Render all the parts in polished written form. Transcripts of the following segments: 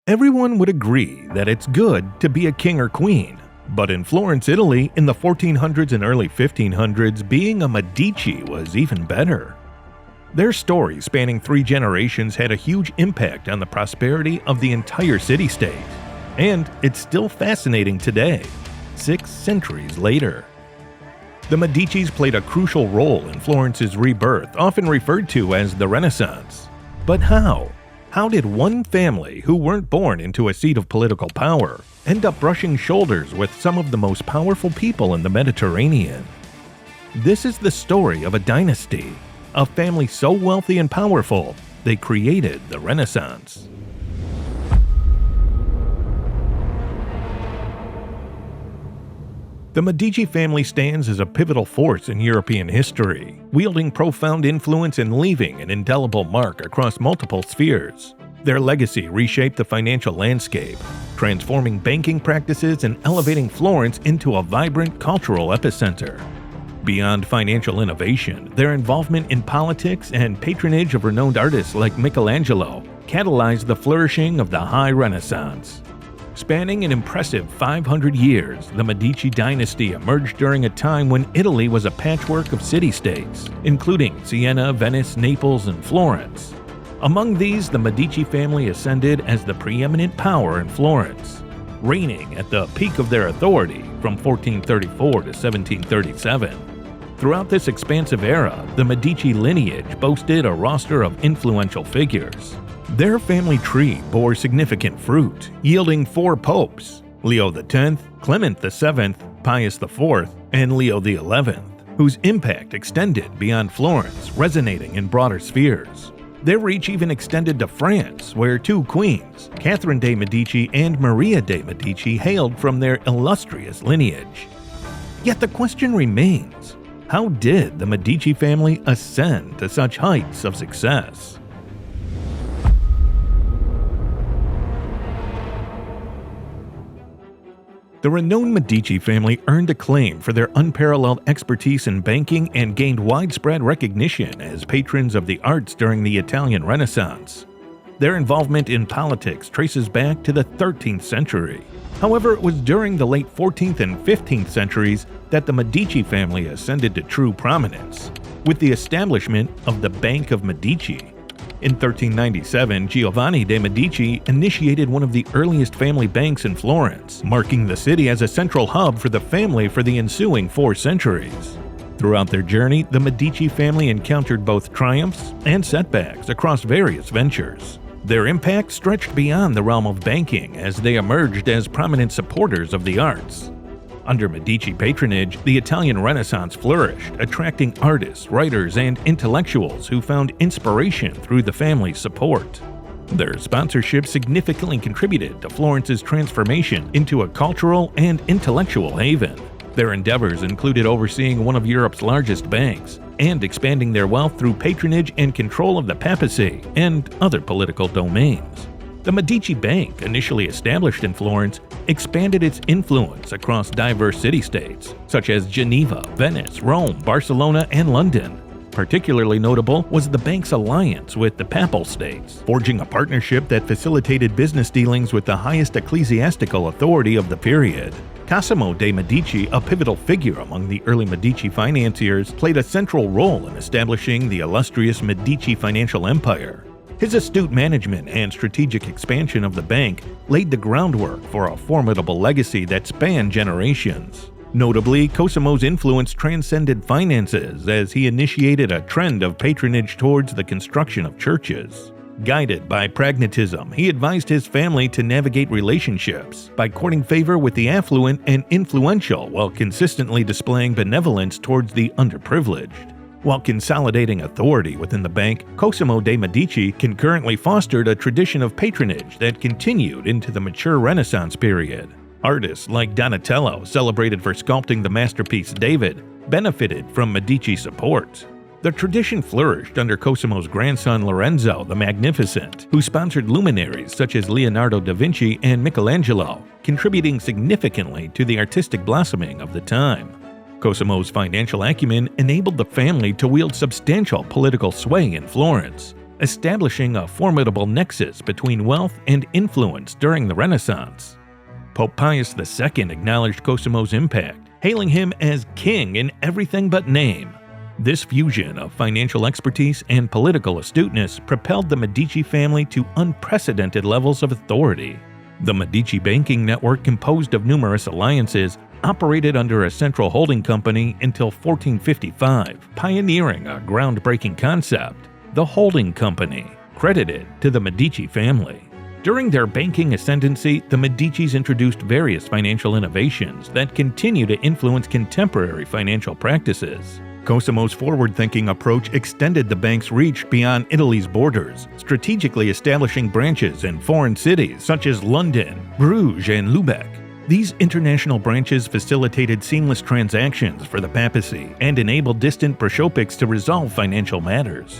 Everyone would agree that it's good to be a king or queen, but in Florence, Italy, in the 1400s and early 1500s, being a Medici was even better. Their story, spanning 3 generations, had a huge impact on the prosperity of the entire city-state, and it's still fascinating today, 6 centuries later. The Medicis played a crucial role in Florence's rebirth, often referred to as the Renaissance. But how? How did one family who weren't born into a seat of political power end up brushing shoulders with some of the most powerful people in the Mediterranean? This is the story of a dynasty, a family so wealthy and powerful, they created the Renaissance. The Medici family stands as a pivotal force in European history, wielding profound influence and leaving an indelible mark across multiple spheres. Their legacy reshaped the financial landscape, transforming banking practices and elevating Florence into a vibrant cultural epicenter. Beyond financial innovation, their involvement in politics and patronage of renowned artists like Michelangelo catalyzed the flourishing of the High Renaissance. Spanning an impressive 500 years, the Medici dynasty emerged during a time when Italy was a patchwork of city-states, including Siena, Venice, Naples, and Florence. Among these, the Medici family ascended as the preeminent power in Florence, reigning at the peak of their authority from 1434 to 1737. Throughout this expansive era, the Medici lineage boasted a roster of influential figures. Their family tree bore significant fruit, yielding 4 popes: Leo X, Clement VII, Pius IV, and Leo XI, whose impact extended beyond Florence, resonating in broader spheres. Their reach even extended to France, where 2 queens, Catherine de' Medici and Maria de' Medici, hailed from their illustrious lineage. Yet the question remains, how did the Medici family ascend to such heights of success? The renowned Medici family earned acclaim for their unparalleled expertise in banking and gained widespread recognition as patrons of the arts during the Italian Renaissance. Their involvement in politics traces back to the 13th century. However, it was during the late 14th and 15th centuries that the Medici family ascended to true prominence, with the establishment of the Bank of Medici. In 1397, Giovanni de' Medici initiated one of the earliest family banks in Florence, marking the city as a central hub for the family for the ensuing 4 centuries. Throughout their journey, the Medici family encountered both triumphs and setbacks across various ventures. Their impact stretched beyond the realm of banking as they emerged as prominent supporters of the arts. Under Medici patronage, the Italian Renaissance flourished, attracting artists, writers, and intellectuals who found inspiration through the family's support. Their sponsorship significantly contributed to Florence's transformation into a cultural and intellectual haven. Their endeavors included overseeing one of Europe's largest banks and expanding their wealth through patronage and control of the papacy and other political domains. The Medici Bank, initially established in Florence, expanded its influence across diverse city-states, such as Geneva, Venice, Rome, Barcelona, and London. Particularly notable was the bank's alliance with the Papal States, forging a partnership that facilitated business dealings with the highest ecclesiastical authority of the period. Cosimo de' Medici, a pivotal figure among the early Medici financiers, played a central role in establishing the illustrious Medici financial empire. His astute management and strategic expansion of the bank laid the groundwork for a formidable legacy that spanned generations. Notably, Cosimo's influence transcended finances as he initiated a trend of patronage towards the construction of churches. Guided by pragmatism, he advised his family to navigate relationships by courting favor with the affluent and influential while consistently displaying benevolence towards the underprivileged. While consolidating authority within the bank, Cosimo de' Medici concurrently fostered a tradition of patronage that continued into the mature Renaissance period. Artists like Donatello, celebrated for sculpting the masterpiece David, benefited from Medici support. The tradition flourished under Cosimo's grandson Lorenzo the Magnificent, who sponsored luminaries such as Leonardo da Vinci and Michelangelo, contributing significantly to the artistic blossoming of the time. Cosimo's financial acumen enabled the family to wield substantial political sway in Florence. establishing a formidable nexus between wealth and influence during the Renaissance. Pope Pius II acknowledged Cosimo's impact, hailing him as king in everything but name. This fusion of financial expertise and political astuteness propelled the Medici family to unprecedented levels of authority. The Medici banking network, composed of numerous alliances, operated under a central holding company until 1455, pioneering a groundbreaking concept, the holding company, credited to the Medici family. During their banking ascendancy, the Medicis introduced various financial innovations that continue to influence contemporary financial practices. Cosimo's forward-thinking approach extended the bank's reach beyond Italy's borders, strategically establishing branches in foreign cities such as London, Bruges, and Lubeck. These international branches facilitated seamless transactions for the papacy and enabled distant bishoprics to resolve financial matters.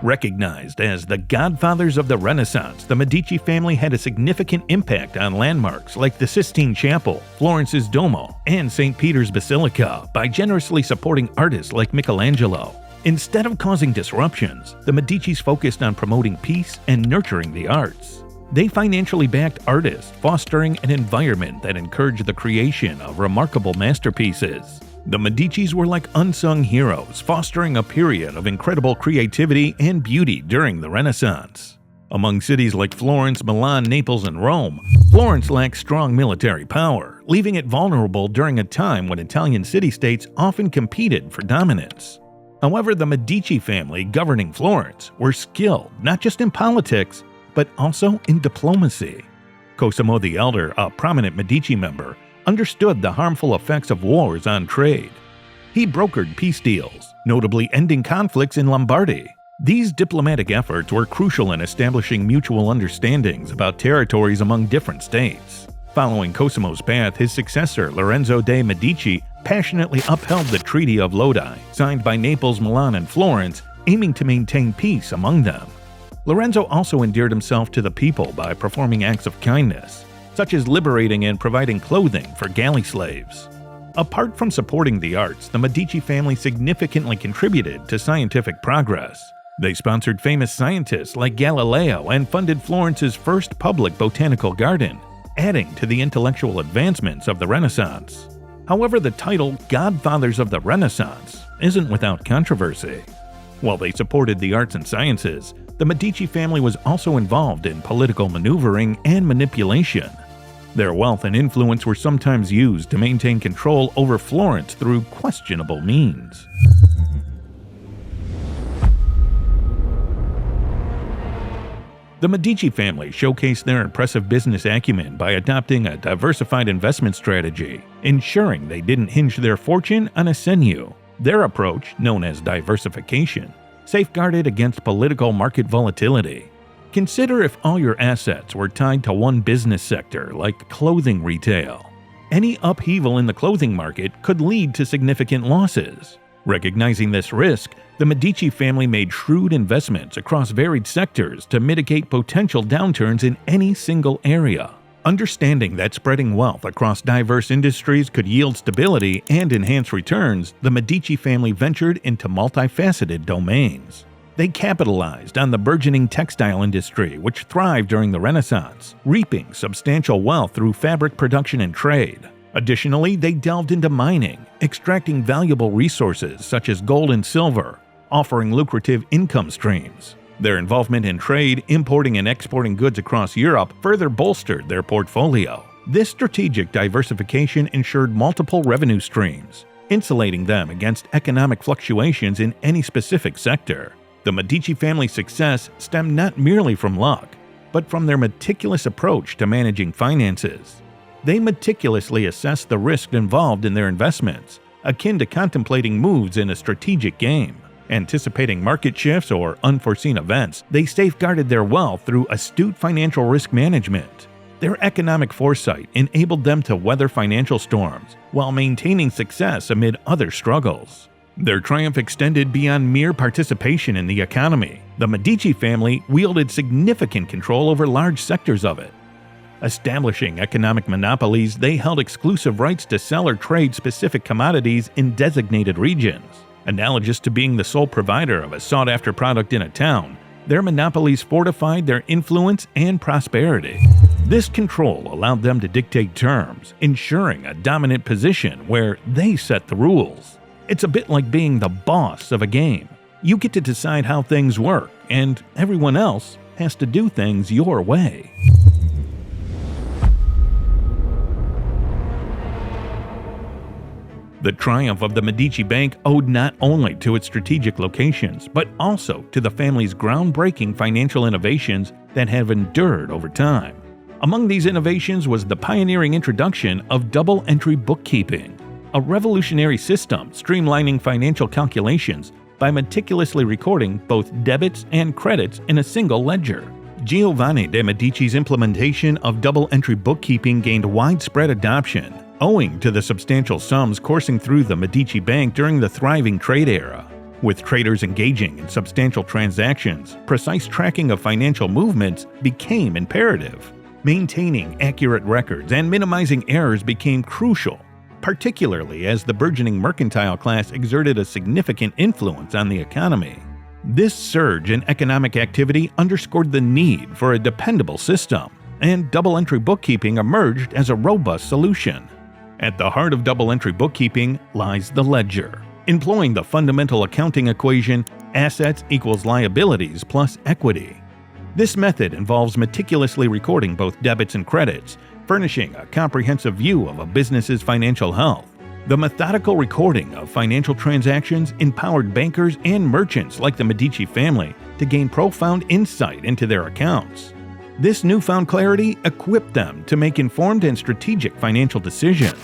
Recognized as the Godfathers of the Renaissance, the Medici family had a significant impact on landmarks like the Sistine Chapel, Florence's Duomo, and St. Peter's Basilica by generously supporting artists like Michelangelo. Instead of causing disruptions, the Medicis focused on promoting peace and nurturing the arts. They financially backed artists, fostering an environment that encouraged the creation of remarkable masterpieces. The Medicis were like unsung heroes, fostering a period of incredible creativity and beauty during the Renaissance. Among cities like Florence, Milan, Naples, and Rome, Florence lacked strong military power, leaving it vulnerable during a time when Italian city-states often competed for dominance. However, the Medici family governing Florence were skilled not just in politics, but also in diplomacy. Cosimo the Elder, a prominent Medici member, understood the harmful effects of wars on trade. He brokered peace deals, notably ending conflicts in Lombardy. These diplomatic efforts were crucial in establishing mutual understandings about territories among different states. Following Cosimo's path, his successor, Lorenzo de' Medici, passionately upheld the Treaty of Lodi, signed by Naples, Milan, and Florence, aiming to maintain peace among them. Lorenzo also endeared himself to the people by performing acts of kindness, such as liberating and providing clothing for galley slaves. Apart from supporting the arts, the Medici family significantly contributed to scientific progress. They sponsored famous scientists like Galileo and funded Florence's first public botanical garden, adding to the intellectual advancements of the Renaissance. However, the title Godfathers of the Renaissance isn't without controversy. While they supported the arts and sciences, the Medici family was also involved in political maneuvering and manipulation. Their wealth and influence were sometimes used to maintain control over Florence through questionable means. The Medici family showcased their impressive business acumen by adopting a diversified investment strategy, ensuring they didn't hinge their fortune on a sinew. Their approach, known as diversification, safeguarded against political market volatility. Consider if all your assets were tied to one business sector, like clothing retail. Any upheaval in the clothing market could lead to significant losses. Recognizing this risk, the Medici family made shrewd investments across varied sectors to mitigate potential downturns in any single area. Understanding that spreading wealth across diverse industries could yield stability and enhance returns, the Medici family ventured into multifaceted domains. They capitalized on the burgeoning textile industry, which thrived during the Renaissance, reaping substantial wealth through fabric production and trade. Additionally, they delved into mining, extracting valuable resources such as gold and silver, offering lucrative income streams. Their involvement in trade, importing and exporting goods across Europe further bolstered their portfolio. This strategic diversification ensured multiple revenue streams, insulating them against economic fluctuations in any specific sector. The Medici family's success stemmed not merely from luck, but from their meticulous approach to managing finances. They meticulously assessed the risk involved in their investments, akin to contemplating moves in a strategic game. Anticipating market shifts or unforeseen events, they safeguarded their wealth through astute financial risk management. Their economic foresight enabled them to weather financial storms while maintaining success amid other struggles. Their triumph extended beyond mere participation in the economy. The Medici family wielded significant control over large sectors of it. Establishing economic monopolies, they held exclusive rights to sell or trade specific commodities in designated regions. Analogous to being the sole provider of a sought-after product in a town, their monopolies fortified their influence and prosperity. This control allowed them to dictate terms, ensuring a dominant position where they set the rules. It's a bit like being the boss of a game. You get to decide how things work, and everyone else has to do things your way. The triumph of the Medici Bank owed not only to its strategic locations, but also to the family's groundbreaking financial innovations that have endured over time. Among these innovations was the pioneering introduction of double-entry bookkeeping, a revolutionary system streamlining financial calculations by meticulously recording both debits and credits in a single ledger. Giovanni de' Medici's implementation of double-entry bookkeeping gained widespread adoption, owing to the substantial sums coursing through the Medici Bank during the thriving trade era. With traders engaging in substantial transactions, precise tracking of financial movements became imperative. Maintaining accurate records and minimizing errors became crucial, particularly as the burgeoning mercantile class exerted a significant influence on the economy. This surge in economic activity underscored the need for a dependable system, and double-entry bookkeeping emerged as a robust solution. At the heart of double-entry bookkeeping lies the ledger, employing the fundamental accounting equation assets equals liabilities plus equity. This method involves meticulously recording both debits and credits, furnishing a comprehensive view of a business's financial health. The methodical recording of financial transactions empowered bankers and merchants like the Medici family to gain profound insight into their accounts. This newfound clarity equipped them to make informed and strategic financial decisions.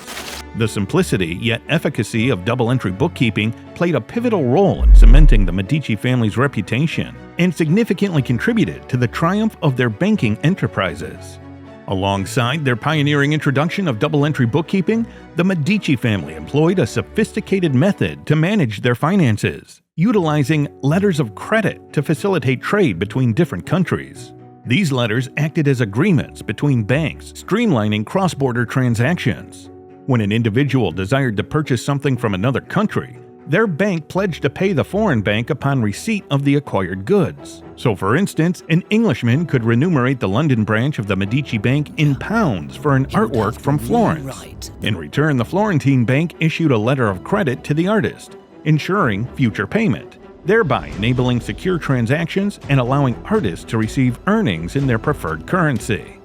The simplicity yet efficacy of double-entry bookkeeping played a pivotal role in cementing the Medici family's reputation and significantly contributed to the triumph of their banking enterprises. Alongside their pioneering introduction of double-entry bookkeeping, the Medici family employed a sophisticated method to manage their finances, utilizing letters of credit to facilitate trade between different countries. These letters acted as agreements between banks, streamlining cross-border transactions. When an individual desired to purchase something from another country, their bank pledged to pay the foreign bank upon receipt of the acquired goods. So, for instance, an Englishman could remunerate the London branch of the Medici Bank in pounds for an artwork from Florence. In return, the Florentine bank issued a letter of credit to the artist, ensuring future payment, thereby enabling secure transactions and allowing artists to receive earnings in their preferred currency.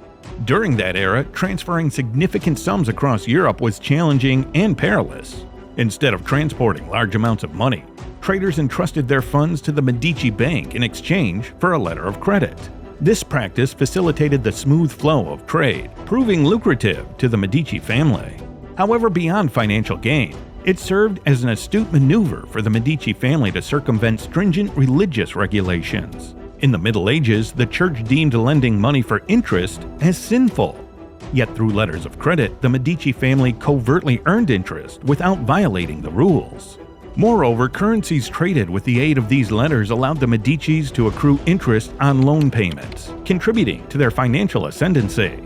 During that era, transferring significant sums across Europe was challenging and perilous. Instead of transporting large amounts of money, traders entrusted their funds to the Medici Bank in exchange for a letter of credit. This practice facilitated the smooth flow of trade, proving lucrative to the Medici family. However, beyond financial gain, it served as an astute maneuver for the Medici family to circumvent stringent religious regulations. In the Middle Ages, the church deemed lending money for interest as sinful. Yet through letters of credit, the Medici family covertly earned interest without violating the rules. Moreover, currencies traded with the aid of these letters allowed the Medicis to accrue interest on loan payments, contributing to their financial ascendancy.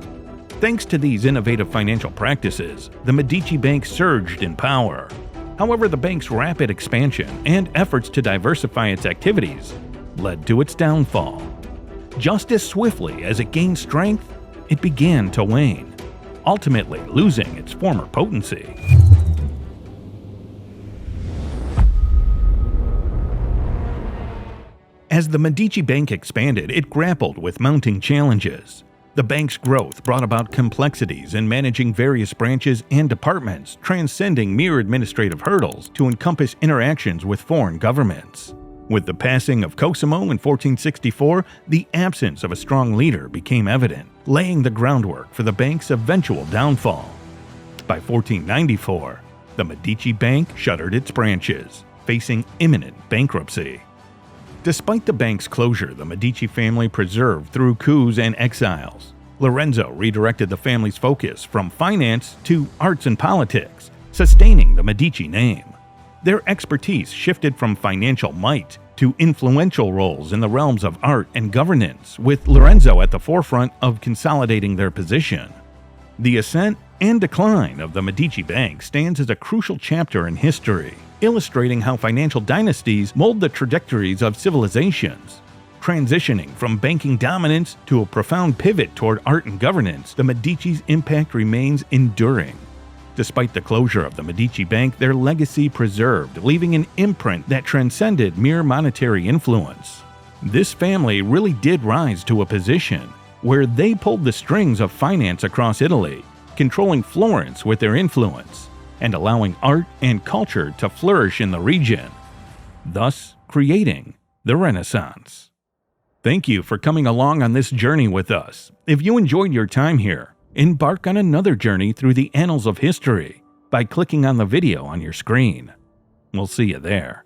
Thanks to these innovative financial practices, the Medici Bank surged in power. However, the bank's rapid expansion and efforts to diversify its activities led to its downfall. Just as swiftly as it gained strength, it began to wane, ultimately losing its former potency. As the Medici Bank expanded, it grappled with mounting challenges. The bank's growth brought about complexities in managing various branches and departments, transcending mere administrative hurdles to encompass interactions with foreign governments. With the passing of Cosimo in 1464, the absence of a strong leader became evident, laying the groundwork for the bank's eventual downfall. By 1494, the Medici Bank shuttered its branches, facing imminent bankruptcy. Despite the bank's closure, the Medici family persevered through coups and exiles. Lorenzo redirected the family's focus from finance to arts and politics, sustaining the Medici name. Their expertise shifted from financial might to influential roles in the realms of art and governance, with Lorenzo at the forefront of consolidating their position. The ascent and decline of the Medici Bank stands as a crucial chapter in history, illustrating how financial dynasties mold the trajectories of civilizations. Transitioning from banking dominance to a profound pivot toward art and governance, the Medici's impact remains enduring. Despite the closure of the Medici Bank, their legacy preserved, leaving an imprint that transcended mere monetary influence. This family really did rise to a position where they pulled the strings of finance across Italy, controlling Florence with their influence, and allowing art and culture to flourish in the region, thus creating the Renaissance. Thank you for coming along on this journey with us. If you enjoyed your time here, embark on another journey through the annals of history by clicking on the video on your screen. We'll see you there.